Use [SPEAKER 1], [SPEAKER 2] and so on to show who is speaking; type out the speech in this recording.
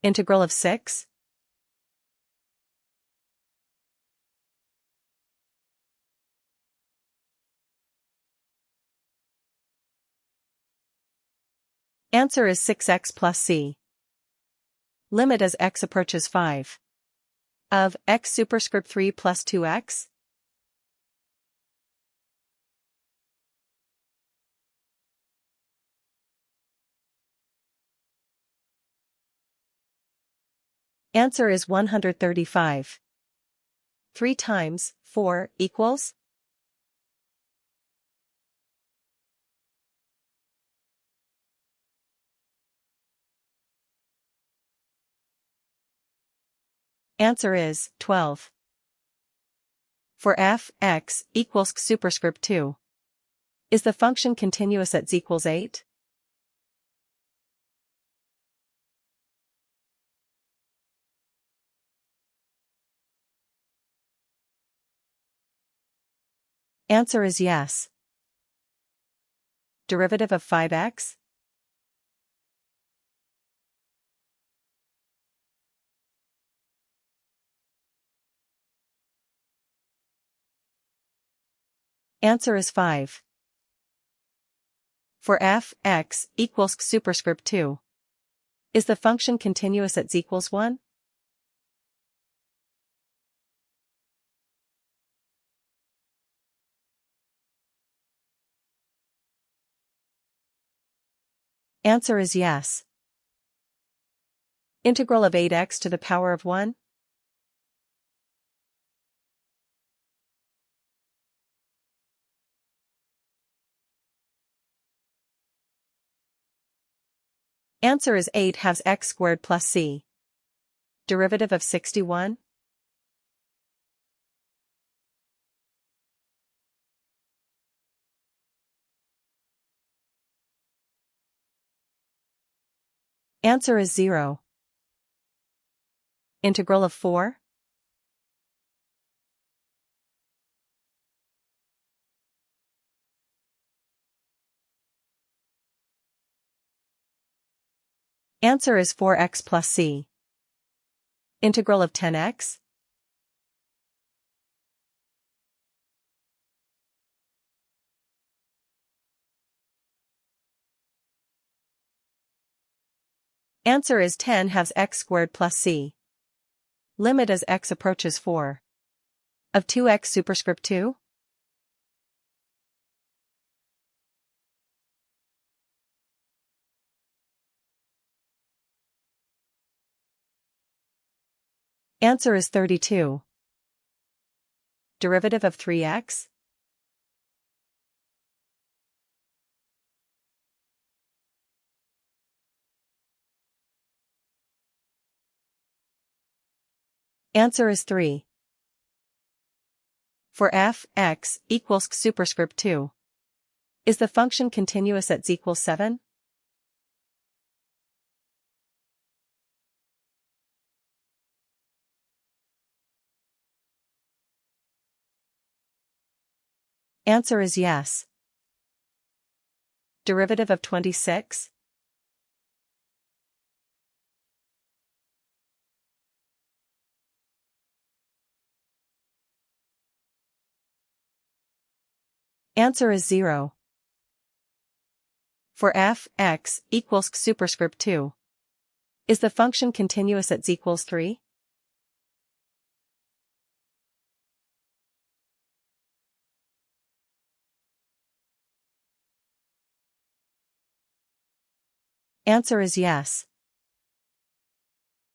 [SPEAKER 1] Integral of 6? Answer is 6x plus c. Limit as x approaches 5. Of x superscript 3 plus 2x? Answer is 135. 3 times 4 equals? Answer is 12. For f, x equals x superscript 2. Is the function continuous at z equals 8? Answer is yes. Derivative of 5x? Answer is 5. For f, x equals x superscript 2. Is the function continuous at z equals 1? Answer is yes. Integral of 8x to the power of 1? Answer is 8 halves x squared plus c. Derivative of 61? Answer is 0. Integral of 4? Answer is 4x plus c. Integral of 10x? Answer is 10 halves x squared plus c. Limit as x approaches 4. Of 2x superscript 2? Answer is 32. Derivative of 3x? Answer is 3. For f, x equals x superscript 2. Is the function continuous at z equals 7? Answer is yes. Derivative of 26? Answer is 0. For f, x equals x superscript 2. Is the function continuous at z equals 3? Answer is yes.